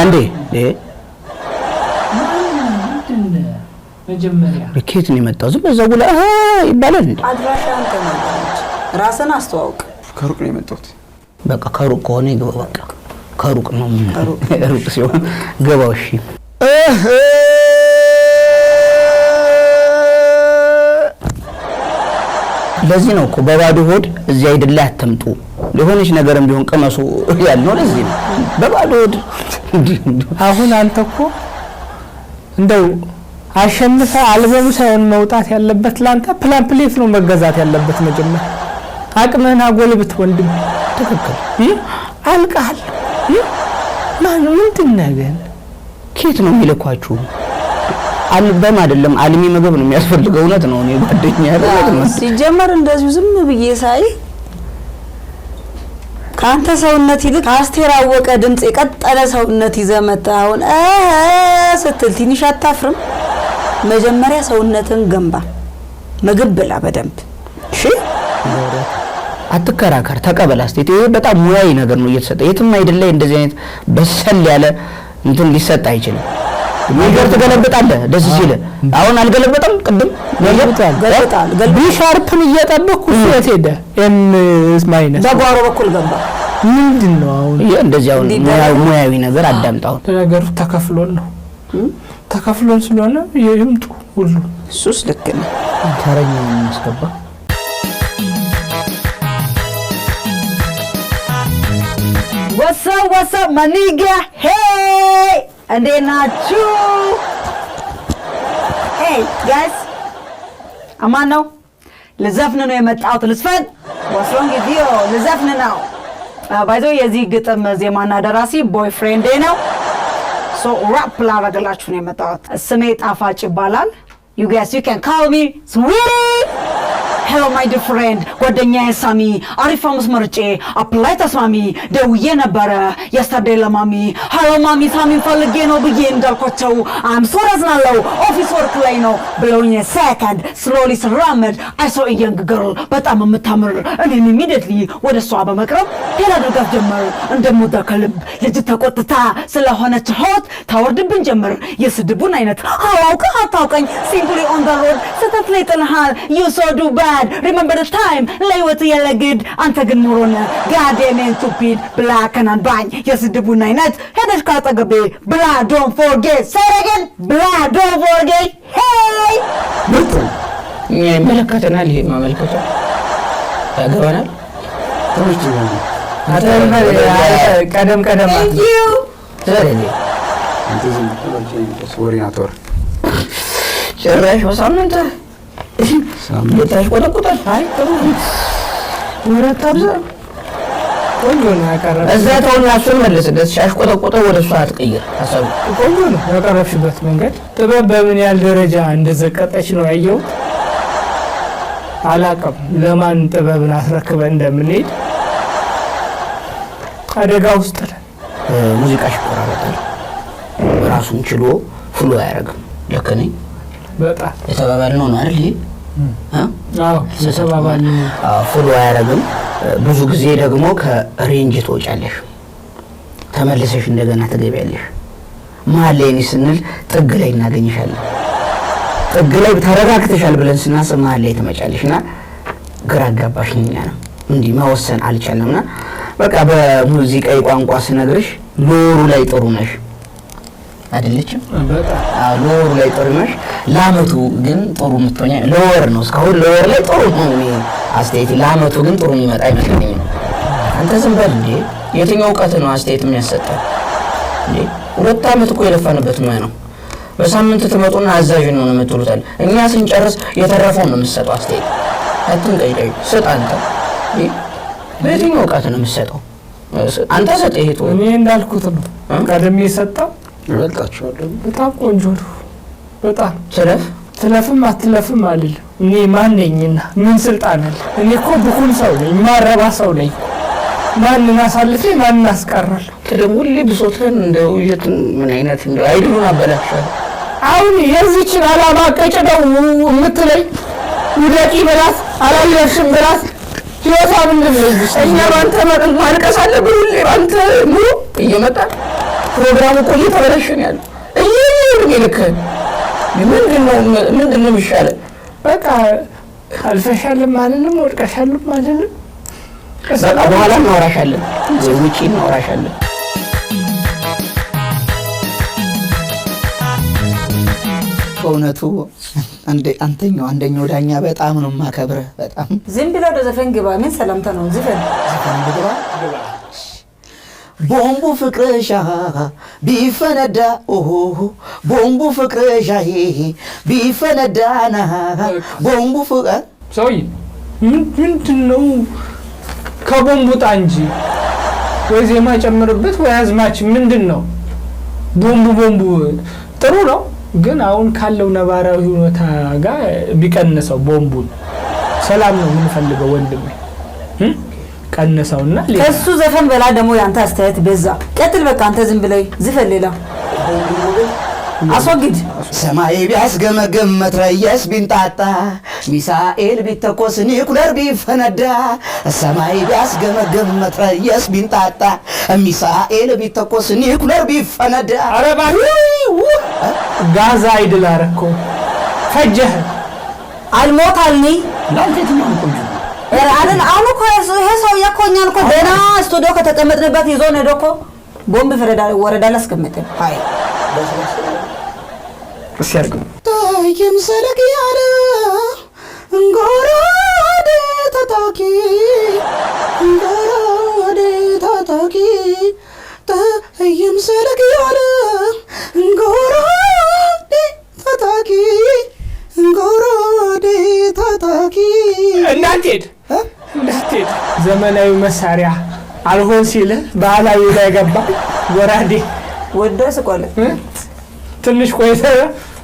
አንዴ መጀመሪያ በኬት ነው የመጣው ዝም በዛው ብለ ይባላል እንዴ አድራሻን ተናገረች ራስን አስተዋውቅ ከሩቅ ነው የመጣሁት በቃ ከሩቅ ከሆነ ይገባ በቃ ከሩቅ ነው ሩቅ ሲሆን ገባው እሺ ለዚህ ነው እኮ በባዶ ሆድ እዚህ አይደለ አትምጡ ለሆነች ነገርም ቢሆን ቀመሱ ያልነው ለዚህ ነው በባዶ ሆድ አሁን አንተ እኮ እንደው አሸንፈ አልበሙ ሳይሆን መውጣት ያለበት ላንተ ፕላምፕሌት ነው መገዛት ያለበት መጀመሪያ አቅመና ጎልብት ወንድም ትክክል አልቃል ማን ምንድን ነገር ኬት ነው የሚልኳችሁ አልበም አይደለም አልሚ ምግብ ነው የሚያስፈልገው እውነት ነው እኔ ጓደኛ አይደለም ሲጀመር እንደዚሁ ዝም ብዬ ሳይ ካንተ ሰውነት ይልቅ አስቴር አወቀ ድምጽ የቀጠለ ሰውነት ይዘመጣውን ስትል ትንሽ አታፍርም መጀመሪያ ሰውነትን ገንባ ምግብ ብላ በደንብ እሺ አትከራከር ተቀበል አስቴት ይሄ በጣም ሙያዊ ነገር ነው እየተሰጠ የትም አይደለ እንደዚህ አይነት በሰል ያለ እንትን ሊሰጥ አይችልም ነገር ተገለበጣለህ ደስ ሲል አሁን አልገለበጠም ቅድም ገለበጣል ቢሻርፕን እየጠበቅኩ ስለት ሄደ ማይነስ በጓሮ በኩል ገባ ምንድነው አሁን እንደዚህ አሁን ሙያዊ ነገር አዳምጣው ነገሩ ተከፍሎን ነው ተከፍሎን ስለሆነ ይምጡ ሁሉ እሱስ ልክ ነው ታረኛው መስከባ What's up my nigga hey and then nachu hey guys amano ለዘፍነ ነው የመጣሁት ልስፈን what's wrong with you ለዘፍነ ነው ባይዘው የዚህ ግጥም ዜማና ደራሲ ቦይፍሬንድ ነው so rap ላረጋላችሁ ነው የመጣሁት ስሜ ጣፋጭ ይባላል you guys you can call me sweet hello my dear friend ጓደኛዬ ሳሚ አሪፍ መስመርጬ አፕላይ ተስማሚ ደውዬ ነበር yesterday ለማሚ hello ማሚ ሳሚ ፈልጌ ነው ብዬ እንዳልኳቸው I'm so razናለው ኦፊስ ወርክ ላይ ነው ብለውኝ second slowly ስራመድ I saw a young girl በጣም የምታምር እኔም immediately ወደሷ በመቅረብ ሄላ ድጋፍ ጀመር እንደሞታ ከልብ ልጅ ተቆጥታ ስለሆነች ሆት ታወርድብን ጀመር የስድቡን አይነት አታውቀኝ simply on the road ስተት ላይ ጥልሃል you so do bad remember the time ለይወት የለግድ አንተ ግን ሞሮነ god damn stupid black and white የስድቡን አይነት ሄደሽ ካጠገቤ bla don't forget say it again bla don't forget hey ምርጥ መለከተናል ይሄ ማመልከቻ ያገባናል ትምህርት ነው ቀደም thank you ስለዚህ እንትን ሶሪናቶር ጭራሽ በሳምንት ሳምንታሽ ቆጠቆጣል አይ ወራታብዛ ቆንጆ ነው ያቀረበ እዛ ተውና እሱን መልስለት ሻሽ ቆጠቆጠ ወደሷ አትቀይር ሐሳቡ ቆንጆ ነው ያቀረብሽበት መንገድ ጥበብ በምን ያህል ደረጃ እንደዘቀጠች ነው ያየው አላቀም ለማን ጥበብን አስረክበን እንደምንሄድ አደጋ ውስጥ ነን ሙዚቃሽ ቆራረጣል ራሱን ችሎ ፍሎ ያረጋም ለከነኝ በጣም የተባባልነው ነው አይደል አዎ ተሰባባልን ፍሎ ያረጋም ብዙ ጊዜ ደግሞ ከሬንጅ ትወጫለሽ ተመልሰሽ እንደገና ትገቢያለሽ መሀል ላይ ስንል ጥግ ላይ እናገኝሻለን ጥግ ላይ ተረጋግተሻል ብለን ስናስብ መሀል ላይ ትመጫለሽና ግራ አጋባሽኛ ነው እንዲህ መወሰን አልቻለምና በቃ በሙዚቃ ቋንቋ ስነግርሽ ሎሩ ላይ ጥሩ ነሽ አይደለችም በጣም ሎሩ ላይ ጥሩ ነሽ ላመቱ ግን ጥሩ ምትሆኛ ሎወር ነው እስካሁን ሎወር ላይ ጥሩ ነው አስተያየት ላመቱ ግን ጥሩ የሚመጣ አይመስለኝም አንተ ዝም በል እንዴ የትኛው ዕውቀት ነው አስተያየት የሚያሰጠው እንዴ 2 አመት እኮ የለፋንበት ነው በሳምንት ትመጡና አዛዥ ነው የምትሉታል እኛ ስንጨርስ የተረፈው ነው የምትሰጠው አስተያየት አትንቀይቀይ ስጥ አንተ በየትኛው ዕውቀት ነው የምትሰጠው አንተ ሰጥ ይሄቱ እኔ እንዳልኩት ነው ቀደም የሰጠው ይበልጣችኋለሁ በጣም ቆንጆ ነው በጣም ትለፍም አትለፍም አይደል እኔ ማን ነኝና ምን ስልጣን አለ እኔ እኮ ብኩን ሰው ነኝ ማረባ ሰው ነኝ ማንን አሳልፌ ማንን አስቀራለሁ ተደውል ብሶትን እንደው ምን አይነት እንደው አይዱን አበላሻል አሁን የዚችን አላማ ቀጨደው የምትለይ ውደቂ ብላት አላለፍሽም ብላት ህይወቷ ምንድን ነው? እኛ ባንተ ማልቀስ አለብን ሁሌ ባንተ ኑሮ እየመጣ ፕሮግራሙ እኮ እየተበላሸ ነው ያለው። ልክህን ምንድን ነው የሚሻለን? በቃ አልፈሻልም አልልም ወድቀሻልም አልልም። በቃ በኋላ እናወራሻለን፣ ውጪ እናወራሻለን። በእውነቱ አንደኛው ዳኛ በጣም ነው የማከብረህ። በጣም ዝም ብለው ወደ ዘፈን ግባ። ምን ሰላምታ ነው? ዘፈን ግባ። ቦምቡ ፍቅርሻ ቢፈነዳ ቦምቡ ፍቅርሻ ቢፈነዳና ቦምቡ ፍቅር ሰውዬ ምንድን ነው? ከቦምቡ ጣ እንጂ ወይ ዜማ ጨምርበት ወይ አዝማች። ምንድን ነው ቦምቡ? ጥሩ ነው ግን አሁን ካለው ነባራዊ ሁኔታ ጋር ቢቀንሰው ቦምቡን። ሰላም ነው የምንፈልገው ወንድሜ። ቀንሰውና ከሱ ዘፈን በላ ደግሞ ያንተ አስተያየት በዛ። ቀጥል በቃ አንተ ዝም ብለህ ዝፈን። ሌላ አስወግድ። ሰማይ ቢያስገመግም መትረየስ ቢንጣጣ ሚሳኤል ቢተኮስ ኒኩለር ቢፈነዳ ሰማይ ቢያስገመግም መትረየስ ቢንጣጣ ሚሳኤል ቢተኮስ ኒኩለር ቢፈነዳ አረባ ጋዛ አይድል አረኮ ፈጀህ አልሞታልኒ ላንተ ነው ቆንጆ አይደል? አሁን እኮ ይሄ ሰው ያኮኛል እኮ ደህና ስቱዲዮ ከተቀመጥንበት ይዞ ነው እኮ ቦምብ ወረዳ ላስቀመጠ። አይ እሺ ታይም ሰለክ ያለ እንጎራዴ ታታኪ ታይም ሰለክ ያለ እንጎራዴ ታታኪ እንዳትሄድ ዘመናዊ መሳሪያ አልሆን ሲል ባህላዊ ላይ ገባ ወራዴ ወደስ ቆለ ትንሽ ቆይተህ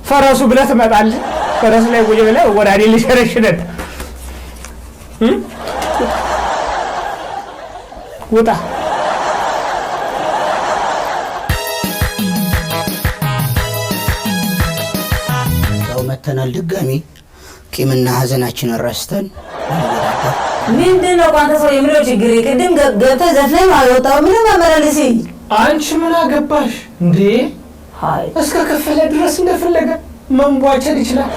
ፈረሱ ብለህ ትመጣለህ። ፈረስ ላይ ቁጭ ብለህ ወራዴ ልሸረሽነት ውጣ። መተናል ድጋሚ ቂምና ሐዘናችንን ረስተን ምንድን ነው አንተ ሰው የሚለው ችግር? ቅድም ገብተህ ዘፍነህ ማውጣው ምንም አመላለሲ። አንቺ ምን አገባሽ እንዴ? ሃይ እስከ ከፈለ ድረስ እንደፈለገ መንቧቸር ይችላል።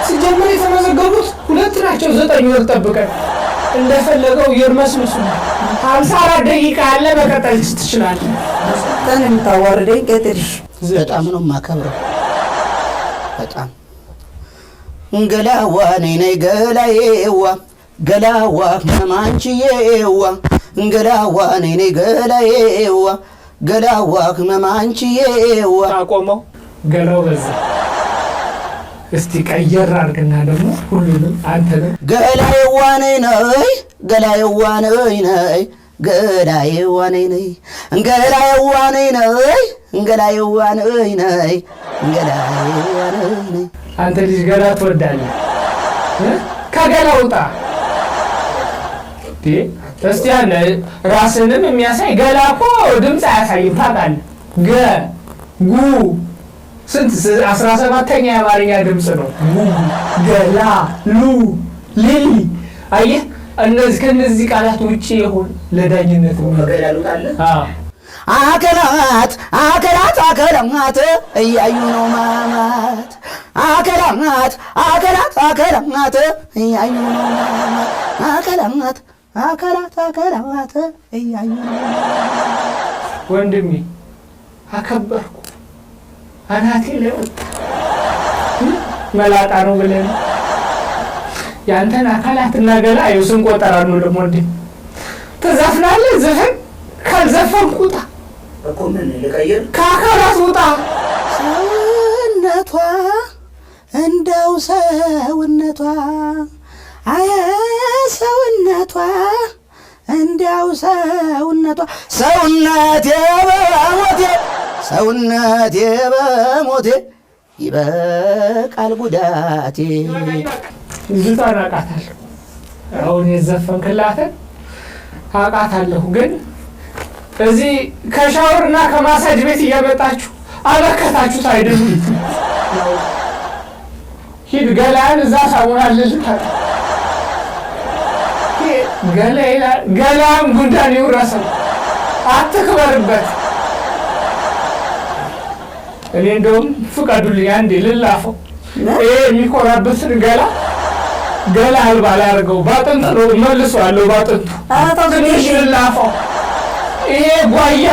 ሲጀመር የተመዘገቡት 2 ናቸው። 9 ወር ጠብቀን እንደፈለገው ይርመስምሱ። 54 ደቂቃ አለ መቀጠል ትችላለህ። ተንም ታዋርደኝ ቀጥልሽ። በጣም ነው ማከብረው በጣም ገላዋ ነይ ገላዬዋ ገላዋ መማንቺዬዋ ገላዋ ነይ ገላዬዋ ገላዋ መማንቺዬዋ ታቆመው ገላው በዛ። እስቲ ቀየር አድርግና ደግሞ ሁሉንም አንተ ነው ገላዬዋ ነይ ገላዬዋ ነይ ገላዬዋ ነይ ገላዬዋ ነይ ገላዬዋ ነይ ገላዬዋ ነይ። አንተ ልጅ ገላ ትወዳለህ? ከገላ ውጣ። እስቲ ያለ ራስንም የሚያሳይ ገላ እኮ ድምፅ አያሳይም ታውቃለህ። ጉ ስንት 17ኛ የአማርኛ ድምፅ ነው። ገላ ሉ ሊሊ አየህ። እነዚህ ከነዚህ ቃላት ውጪ ይሁን ለዳኝነት ገላሉታለህ። አከላት እያዩ ነው ማማት አከላት እያዩ ነው ማማት አከላት እያዩ ነው። ወንድሜ አከበርኩ አናቴ ላይ ወጣ መላጣ ነው ብለን ያንተን አካላትና ገላ ይኸው ስንቆጠር ነው። ደግሞ እንዴ ትዘፍናለህ? ዘፈን ካልዘፈንክ ውጣ እኮ ምን ልቀይር? ከአካላት ውጣ። ሰውነቷ እንደው ሰውነቷ አየ ሰውነቷ እንደው ሰውነቷ ሰውነቴ በሞቴ ይበቃል ጉዳቴ። ልጅቷን አውቃታለሁ። አሁን የዘፈንክላትን አውቃታለሁ። ግን እዚህ ከሻወርና ከማሳጅ ቤት እያመጣችሁ አበከታችሁት አይደሉም። ሂድ ገላን እዛ ሳሙና ልልታ ገላም ጉንዳን ይውረሰው አትክበርበት። እኔ እንደውም ፍቀዱልኝ አንዴ ልላፈው። ይሄ የሚኮራበትን ገላ አልባ ላደርገው ባጥንት ነው መልሶ አለው ባጥንቱ ትንሽ ልላፈው። ይሄ ጓያ